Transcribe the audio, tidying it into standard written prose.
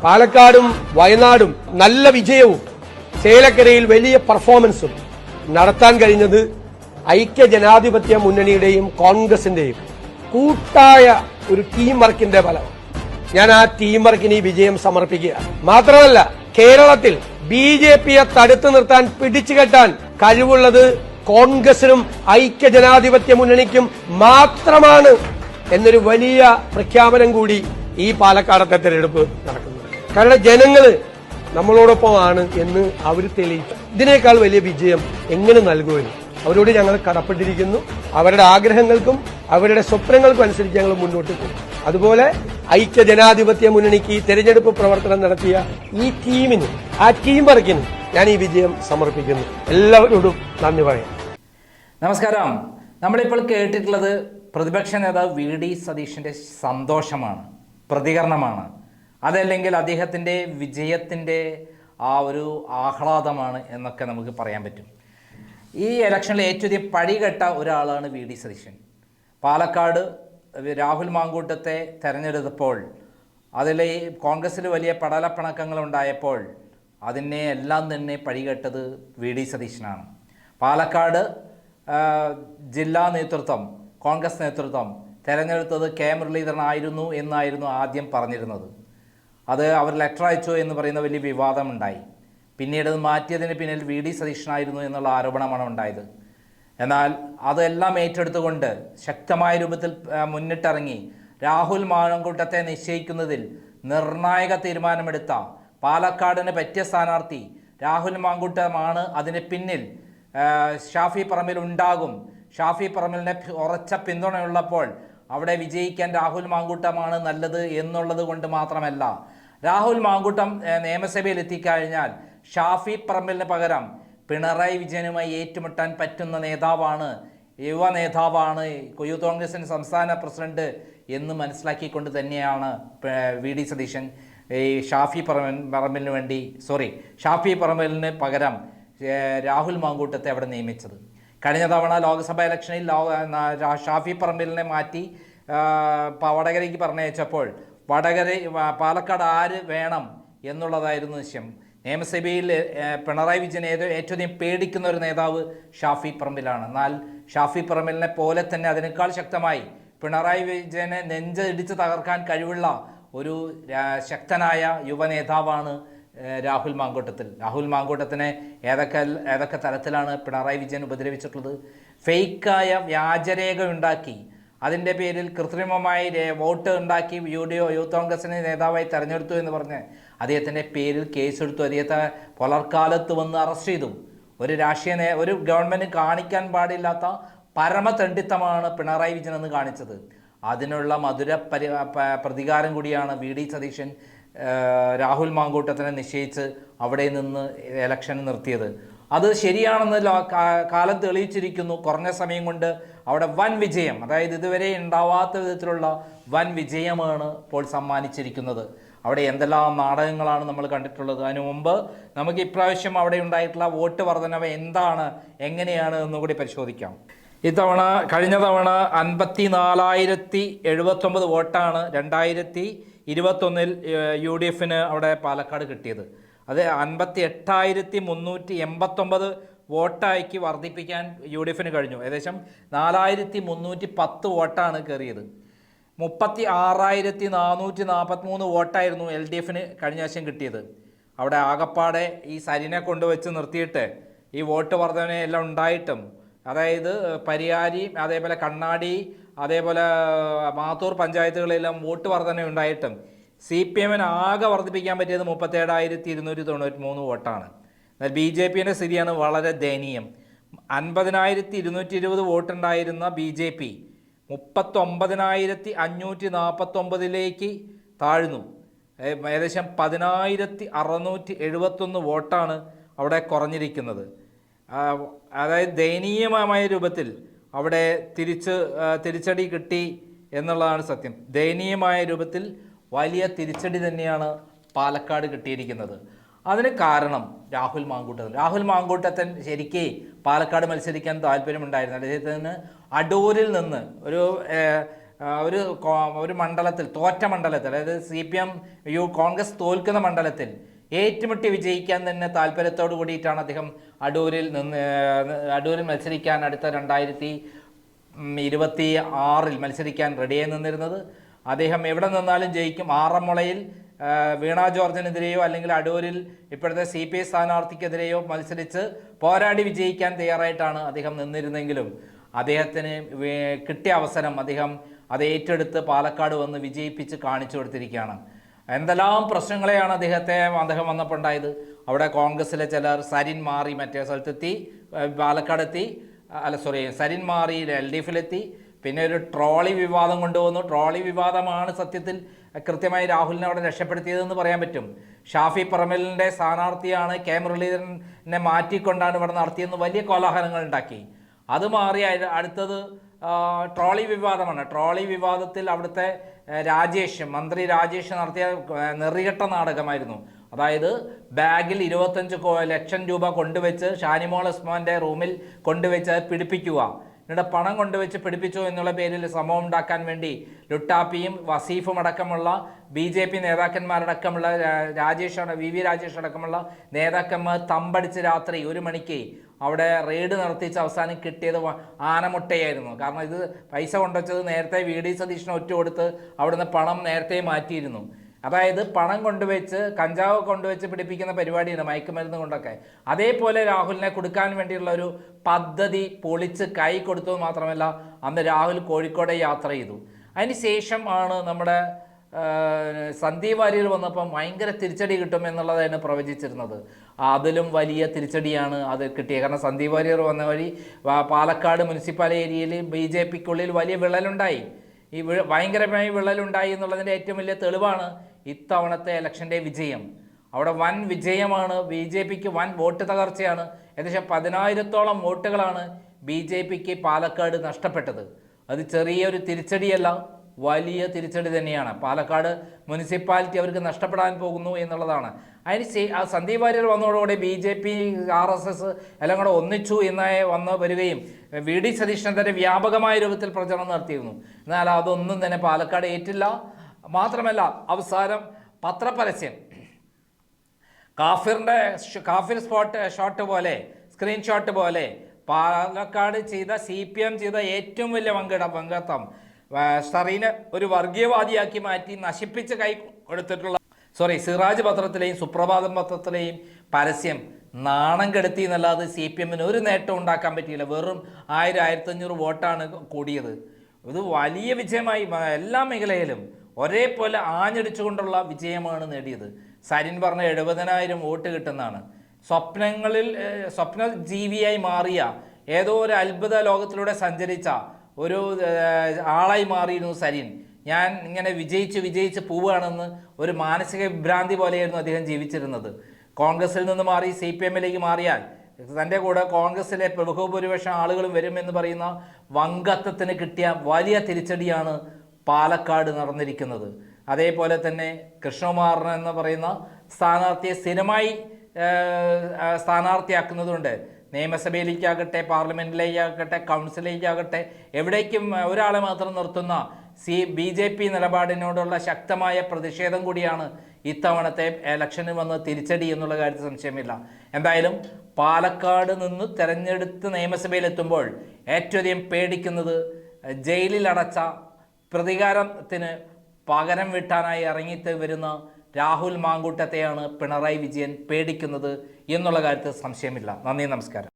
പാലക്കാടും വയനാടും നല്ല വിജയവും ചേലക്കരയിൽ വലിയ പെർഫോമൻസും നടത്താൻ കഴിഞ്ഞത് ഐക്യ ജനാധിപത്യ മുന്നണിയുടെയും കോൺഗ്രസിന്റെയും കൂട്ടായ ഒരു ടീം വർക്കിന്റെ ഫലം. ഞാൻ ആ ടീം വർക്കിന് ഈ വിജയം സമർപ്പിക്കുക. മാത്രമല്ല, കേരളത്തിൽ BJPയെ തടുത്തു നിർത്താൻ, പിടിച്ചുകെട്ടാൻ കഴിവുള്ളത് കോൺഗ്രസിനും ഐക്യ ജനാധിപത്യ മുന്നണിക്കും മാത്രമാണ് എന്നൊരു വലിയ പ്രഖ്യാപനം കൂടി ഈ പാലക്കാടത്തെ തെരഞ്ഞെടുപ്പ് നടക്കുന്നത്. കാരണം ജനങ്ങള് നമ്മളോടൊപ്പമാണ് എന്ന് അവർ തെളിയിച്ചു. ഇതിനേക്കാൾ വലിയ വിജയം എങ്ങനെ നൽകുമെന്ന് അവരോട് ഞങ്ങൾ കടപ്പെട്ടിരിക്കുന്നു. അവരുടെ ആഗ്രഹങ്ങൾക്കും അവരുടെ സ്വപ്നങ്ങൾക്കും അനുസരിച്ച് ഞങ്ങൾ മുന്നോട്ട് പോകും. അതുപോലെ ഐക്യ ജനാധിപത്യ മുന്നണിക്ക് ഈ തെരഞ്ഞെടുപ്പ് പ്രവർത്തനം നടത്തിയ ഈ ടീമിന്, ആ ടീം വർക്കിന് ഞാൻ ഈ വിജയം സമർപ്പിക്കുന്നു. എല്ലാവരോടും നന്ദി പറയാം. നമസ്കാരം. നമ്മളിപ്പോൾ കേട്ടിട്ടുള്ളത് പ്രതിപക്ഷ നേതാവ് VD സതീശൻ്റെ സന്തോഷമാണ്, പ്രതികരണമാണ്. അതല്ലെങ്കിൽ അദ്ദേഹത്തിൻ്റെ വിജയത്തിൻ്റെ ആ ഒരു ആഹ്ലാദമാണ് എന്നൊക്കെ നമുക്ക് പറയാൻ പറ്റും. ഈ ഇലക്ഷനിൽ ഏറ്റവും അധികം പഴികെട്ട ഒരാളാണ് VD സതീശൻ. പാലക്കാട് രാഹുൽ മാങ്കൂട്ടത്തെ തെരഞ്ഞെടുത്തപ്പോൾ അതിൽ കോൺഗ്രസ്സിൽ വലിയ പടലപ്പിണക്കങ്ങൾ ഉണ്ടായപ്പോൾ അതിനെ എല്ലാം തന്നെ പഴികെട്ടത് VD സതീശനാണ്. പാലക്കാട് ജില്ലാ നേതൃത്വം, കോൺഗ്രസ് നേതൃത്വം തെരഞ്ഞെടുത്തത് K മുരളീധരനായിരുന്നു എന്നായിരുന്നു ആദ്യം പറഞ്ഞിരുന്നത്. അത് അവർ ലെറ്റർ അയച്ചു എന്ന് പറയുന്ന വലിയ വിവാദമുണ്ടായി. പിന്നീട് അത് മാറ്റിയതിന് പിന്നിൽ VD സതീശനായിരുന്നു എന്നുള്ള ആരോപണമാണ് ഉണ്ടായത്. എന്നാൽ അതെല്ലാം ഏറ്റെടുത്തുകൊണ്ട് ശക്തമായ രൂപത്തിൽ മുന്നിട്ടിറങ്ങി രാഹുൽ മാങ്കൂട്ടത്തെ നിശ്ചയിക്കുന്നതിൽ നിർണായക തീരുമാനമെടുത്ത പാലക്കാടിന് പറ്റിയ സ്ഥാനാർത്ഥി രാഹുൽ മാങ്കൂട്ടമാണ്. അതിന് പിന്നിൽ ഷാഫി പറമ്പിൽ ഉണ്ടാകും. ഷാഫി പറമ്പിലിനെ ഉറച്ച പിന്തുണയുള്ളപ്പോൾ അവിടെ വിജയിക്കാൻ രാഹുൽ മാങ്കൂട്ടമാണ് നല്ലത് എന്നുള്ളത് കൊണ്ട് മാത്രമല്ല, രാഹുൽ മാങ്കൂട്ടം നിയമസഭയിൽ എത്തിക്കഴിഞ്ഞാൽ ഷാഫി പറമ്പിലിന് പകരം പിണറായി വിജയനുമായി ഏറ്റുമുട്ടാൻ പറ്റുന്ന നേതാവാണ്, യുവ നേതാവാണ്, യൂത്ത് കോൺഗ്രസിൻ്റെ സംസ്ഥാന പ്രസിഡന്റ് എന്ന് മനസ്സിലാക്കിക്കൊണ്ട് തന്നെയാണ് VD സതീശൻ ഈ ഷാഫി പറമ്പിലിന് പകരം രാഹുൽ മാങ്കൂട്ടത്തെ അവിടെ നിയമിച്ചത്. കഴിഞ്ഞ തവണ ലോക്സഭാ ഇലക്ഷനിൽ ഷാഫി പറമ്പിലിനെ മാറ്റി വടകരയ്ക്ക് പറഞ്ഞയച്ചപ്പോൾ പാലക്കാട് ആര് വേണം എന്നുള്ളതായിരുന്നു വിഷയം. നിയമസഭയിൽ പിണറായി വിജയൻ ഏറ്റവും അധികം പേടിക്കുന്ന ഒരു നേതാവ് ഷാഫി പറമ്പിലാണ്. എന്നാൽ ഷാഫി പറമ്പിലിനെ പോലെ തന്നെ അതിനേക്കാൾ ശക്തമായി പിണറായി വിജയനെ നെഞ്ചിടിച്ച് തകർക്കാൻ കഴിവുള്ള ഒരു ശക്തനായ യുവ നേതാവാണ് രാഹുൽ മാങ്കൂട്ടത്തിനെ ഏതൊക്കെ തരത്തിലാണ് പിണറായി വിജയൻ ഉപദ്രവിച്ചിട്ടുള്ളത്. ഫേക്കായ വ്യാജരേഖ ഉണ്ടാക്കി അതിൻ്റെ പേരിൽ കൃത്രിമമായി വോട്ട് ഉണ്ടാക്കി യൂത്ത് കോൺഗ്രസിനെ നേതാവായി തെരഞ്ഞെടുത്തു എന്ന് പറഞ്ഞ് അദ്ദേഹത്തിൻ്റെ പേരിൽ കേസെടുത്തു. അദ്ദേഹത്തെ പുലർക്കാലത്ത് വന്ന് അറസ്റ്റ് ചെയ്തു. ഒരു ഗവൺമെൻറ് കാണിക്കാൻ പാടില്ലാത്ത പരമതണ്ടിത്തമാണ് പിണറായി വിജയൻ എന്ന് കാണിച്ചത്. അതിനുള്ള മധുര പ്രതികാരം കൂടിയാണ് VD സതീശൻ രാഹുൽ മാങ്കൂട്ടത്തിനെ നിശ്ചയിച്ച് അവിടെ നിന്ന് ഇലക്ഷൻ നിർത്തിയത്. അത് ശരിയാണെന്ന് കാലം തെളിയിച്ചിരിക്കുന്നു. കുറഞ്ഞ സമയം കൊണ്ട് അവിടെ വൻ വിജയം, അതായത് ഇതുവരെ ഉണ്ടാവാത്ത വിധത്തിലുള്ള വൻ വിജയമാണ് ഇപ്പോൾ സമ്മാനിച്ചിരിക്കുന്നത്. അവിടെ എന്തെല്ലാം നാടകങ്ങളാണ് നമ്മൾ കണ്ടിട്ടുള്ളത്. അതിനു മുമ്പ് നമുക്ക് ഇപ്രാവശ്യം അവിടെ ഉണ്ടായിട്ടുള്ള വോട്ട് വർധനവ് എന്താണ്, എങ്ങനെയാണ് എന്നുകൂടി പരിശോധിക്കാം. കഴിഞ്ഞ തവണ 54,079 വോട്ടാണ് 2021 UDFന് അവിടെ പാലക്കാട് കിട്ടിയത്. അത് 58,389 വോട്ടാക്കി വർദ്ധിപ്പിക്കാൻ UDFന് കഴിഞ്ഞു. ഏകദേശം 4,310 വോട്ടാണ് കയറിയത്. 36,443 വോട്ടായിരുന്നു LDFന് കഴിഞ്ഞ പ്രാവശ്യം കിട്ടിയത്. അവിടെ ആകപ്പാടെ ഈ സരിനെ കൊണ്ടുവച്ച് നിർത്തിയിട്ട് ഈ വോട്ട് വർധനയെല്ലാം ഉണ്ടായിട്ടും, അതായത് പരിയാരി, അതേപോലെ കണ്ണാടി, അതേപോലെ മാത്തൂർ പഞ്ചായത്തുകളിലെല്ലാം വോട്ട് വർധന ഉണ്ടായിട്ടും CPMന് ആകെ വർദ്ധിപ്പിക്കാൻ പറ്റിയത് 37,293 വോട്ടാണ്. എന്നാൽ BJPൻ്റെ സ്ഥിതിയാണ് വളരെ ദയനീയം. 50,220 വോട്ടുണ്ടായിരുന്ന BJP 39,549 താഴ്ന്നു. ഏകദേശം 10,671 വോട്ടാണ് അവിടെ കുറഞ്ഞിരിക്കുന്നത്. അതായത് ദയനീയമായ രൂപത്തിൽ അവിടെ തിരിച്ചടി കിട്ടി എന്നുള്ളതാണ് സത്യം. ദയനീയമായ രൂപത്തിൽ വലിയ തിരിച്ചടി തന്നെയാണ് പാലക്കാട് കിട്ടിയിരിക്കുന്നത്. അതിന് കാരണം രാഹുൽ മാങ്കൂട്ടത്തൻ ശരിക്കും പാലക്കാട് മത്സരിക്കാൻ താല്പര്യമുണ്ടായിരുന്നു. അദ്ദേഹത്തിന് അടൂരിൽ നിന്ന് ഒരു ഒരു മണ്ഡലത്തിൽ, തോറ്റ മണ്ഡലത്തിൽ, അതായത് CPM കോൺഗ്രസ് തോൽക്കുന്ന മണ്ഡലത്തിൽ ഏറ്റുമുട്ടി വിജയിക്കാൻ തന്നെ താല്പര്യത്തോടു കൂടിയിട്ടാണ് അദ്ദേഹം അടൂരിൽ മത്സരിക്കാൻ അടുത്ത 2026 മത്സരിക്കാൻ റെഡിയായി നിന്നിരുന്നത്. അദ്ദേഹം എവിടെ നിന്നാലും ജയിക്കും. ആറന്മുളയിൽ വീണ ജോർജിനെതിരെയോ അല്ലെങ്കിൽ അടൂരിൽ ഇപ്പോഴത്തെ CPI സ്ഥാനാർത്ഥിക്കെതിരെയോ മത്സരിച്ച് പോരാടി വിജയിക്കാൻ തയ്യാറായിട്ടാണ് അദ്ദേഹം നിന്നിരുന്നെങ്കിലും അദ്ദേഹത്തിന് കിട്ടിയ അവസരം അദ്ദേഹം അത് ഏറ്റെടുത്ത് പാലക്കാട് വന്ന് വിജയിപ്പിച്ച് കാണിച്ചു കൊടുത്തിരിക്കുകയാണ്. എന്തെല്ലാം പ്രശ്നങ്ങളെയാണ് അദ്ദേഹം വന്നപ്പോൾ ഉണ്ടായത്. അവിടെ കോൺഗ്രസ്സിലെ ചിലർ സരിൻ മാറി മറ്റേ സ്ഥലത്തെത്തി, പാലക്കാടെത്തി, സരിൻ മാറി LDFിലെത്തി. പിന്നെ ഒരു ട്രോളി വിവാദം കൊണ്ടുവന്നു. ട്രോളി വിവാദമാണ് സത്യത്തിൽ കൃത്യമായി രാഹുലിനെ അവിടെ രക്ഷപ്പെടുത്തിയതെന്ന് പറയാൻ പറ്റും. ഷാഫി പറമ്പലിൻ്റെ സ്ഥാനാർത്ഥിയാണ്, കെ മുരളീധരനെ മാറ്റിക്കൊണ്ടാണ് ഇവിടെ നടത്തിയെന്ന് വലിയ കോലാഹലങ്ങൾ ഉണ്ടാക്കി. അത് മാറി അടുത്തത് ട്രോളി വിവാദമാണ്. ട്രോളി വിവാദത്തിൽ അവിടുത്തെ മന്ത്രി രാജേഷ് നടത്തിയ നെറികെട്ട നാടകമായിരുന്നു. അതായത് ബാഗിൽ 25 ലക്ഷം രൂപ കൊണ്ടുവച്ച് ഷാനിമോൾ ഉസ്മാൻ്റെ റൂമിൽ കൊണ്ടുവച്ച് പിടിപ്പിക്കുക, എന്നിട്ട് പണം കൊണ്ടുവച്ച് പിടിപ്പിച്ചു എന്നുള്ള പേരിൽ സംഭവം ഉണ്ടാക്കാൻ വേണ്ടി ലുട്ടാപ്പിയും വസീഫും അടക്കമുള്ള BJP നേതാക്കന്മാരടക്കമുള്ള VV രാജേഷ് അടക്കമുള്ള നേതാക്കന്മാർ തമ്പടിച്ച് രാത്രി 1 മണിക്ക് അവിടെ റെയ്ഡ് നടത്തിച്ച് അവസാനം കിട്ടിയത് ആനമുട്ടയായിരുന്നു. കാരണം ഇത് പൈസ കൊണ്ടുവച്ചത് നേരത്തെ VD സതീഷിന് ഒറ്റ കൊടുത്ത് അവിടുന്ന് പണം നേരത്തെ മാറ്റിയിരുന്നു. അതായത് പണം കൊണ്ടുവച്ച്, കഞ്ചാവ് കൊണ്ടുവച്ച് പിടിപ്പിക്കുന്ന പരിപാടിയാണ്, മയക്കുമരുന്ന് കൊണ്ടൊക്കെ. അതേപോലെ രാഹുലിനെ കൊടുക്കാൻ വേണ്ടിയുള്ള ഒരു പദ്ധതി പൊളിച്ച് കൈ കൊടുത്തത് മാത്രമല്ല, അന്ന് രാഹുൽ കോഴിക്കോട് യാത്ര ചെയ്തു. അതിന് ശേഷം ആണ് നമ്മുടെ സന്ദീപ് വാര്യർ വന്നപ്പം ഭയങ്കര തിരിച്ചടി കിട്ടും എന്നുള്ളതാണ് പ്രവചിച്ചിരുന്നത്. അതിലും വലിയ തിരിച്ചടിയാണ് അത് കിട്ടിയത്. കാരണം സന്ദീപ് വാര്യർ വന്ന വഴി പാലക്കാട് മുനിസിപ്പൽ ഏരിയയിൽ BJPക്കുള്ളിൽ വലിയ വിള്ളലുണ്ടായി. ഈ ഭയങ്കരമായി വിള്ളലുണ്ടായി എന്നുള്ളതിൻ്റെ ഏറ്റവും വലിയ തെളിവാണ് ഇത്തവണത്തെ ഇലക്ഷൻ്റെ വിജയം. അവിടെ വൻ വിജയമാണ്. BJPക്ക് വൻ വോട്ട് തകർച്ചയാണ്. ഏകദേശം 10,000-ഓളം വോട്ടുകളാണ് BJPക്ക് പാലക്കാട് നഷ്ടപ്പെട്ടത്. അത് ചെറിയൊരു തിരിച്ചടിയല്ല, വലിയ തിരിച്ചടി തന്നെയാണ്. പാലക്കാട് മുനിസിപ്പാലിറ്റി അവർക്ക് നഷ്ടപ്പെടാൻ പോകുന്നു എന്നുള്ളതാണ്. അതിന് സന്ദീപ് വാര്യർ വന്നതോടുകൂടി BJP RSS എല്ലാം കൂടെ ഒന്നിച്ചു എന്നായി വരികയും VD സതീഷിനെതിരെ വ്യാപകമായ രൂപത്തിൽ പ്രചരണം നടത്തിയിരുന്നു. എന്നാൽ അതൊന്നും തന്നെ പാലക്കാട് ഏറ്റില്ല. മാത്രമല്ല അവസാനം പത്രപരസ്യം കാഫിർ ഷോട്ട് പോലെ, സ്ക്രീൻഷോട്ട് പോലെ പാലക്കാട് ചെയ്ത CPM ചെയ്ത ഏറ്റവും വലിയ പങ്കാളിത്തം ഷറീനെ ഒരു വർഗീയവാദിയാക്കി മാറ്റി നശിപ്പിച്ച് കൈ കൊടുത്തിട്ടുള്ള സിറാജ് പത്രത്തിലെയും സുപ്രഭാതം പത്രത്തിലെയും പരസ്യം നാണം കെടുത്തി എന്നല്ലാതെ CPMന് ഒരു നേട്ടം ഉണ്ടാക്കാൻ പറ്റിയില്ല. വെറും 1000-1500 വോട്ടാണ് കൂടിയത്. ഇത് വലിയ വിജയമായി എല്ലാ മേഖലയിലും ഒരേപോലെ ആഞ്ഞടിച്ചുകൊണ്ടുള്ള വിജയമാണ് നേടിയത്. സരിൻ പറഞ്ഞ 70,000 വോട്ട് കിട്ടുന്നതാണ്. സ്വപ്ന ജീവിയായി മാറിയ, ഏതോ ഒരു അത്ഭുത ലോകത്തിലൂടെ സഞ്ചരിച്ച ഒരു ആളായി മാറിയിരുന്നു സരിൻ. ഞാൻ ഇങ്ങനെ വിജയിച്ച് പോവുകയാണെന്ന് ഒരു മാനസിക വിഭ്രാന്തി പോലെയായിരുന്നു അദ്ദേഹം ജീവിച്ചിരുന്നത്. കോൺഗ്രസിൽ നിന്ന് മാറി CPMലേക്ക് മാറിയാൽ തൻ്റെ കൂടെ കോൺഗ്രസിലെ ബഹുഭൂരിപക്ഷം ആളുകളും വരുമെന്ന് പറയുന്ന വങ്കത്വത്തിന് കിട്ടിയ വലിയ തിരിച്ചടിയാണ് പാലക്കാട് നടന്നിരിക്കുന്നത്. അതേപോലെ തന്നെ കൃഷ്ണകുമാറിന് എന്ന് പറയുന്ന സ്ഥാനാർത്ഥിയെ സ്ഥിരമായി സ്ഥാനാർത്ഥിയാക്കുന്നതുകൊണ്ട് നിയമസഭയിലേക്കാകട്ടെ, പാർലമെൻറ്റിലേക്കാകട്ടെ, കൗൺസിലിലേക്കാകട്ടെ, എവിടേക്കും ഒരാളെ മാത്രം നിർത്തുന്ന BJP നിലപാടിനോടുള്ള ശക്തമായ പ്രതിഷേധം കൂടിയാണ് ഇത്തവണത്തെ ഇലക്ഷന് വന്ന് തിരിച്ചടി എന്നുള്ള കാര്യത്തിൽ സംശയമില്ല. എന്തായാലും പാലക്കാട് നിന്ന് തെരഞ്ഞെടുത്ത് നിയമസഭയിലെത്തുമ്പോൾ ഏറ്റവും അധികം പേടിക്കുന്നത് ജയിലിലടച്ച, പ്രതികാരത്തിന് പകരം വീട്ടാനായി ഇറങ്ങിയിട്ട് വരുന്ന രാഹുൽ മാങ്കൂട്ടത്തെയാണ് പിണറായി വിജയൻ പേടിക്കുന്നത് എന്നുള്ള കാര്യത്തിൽ സംശയമില്ല. നന്ദി, നമസ്കാരം.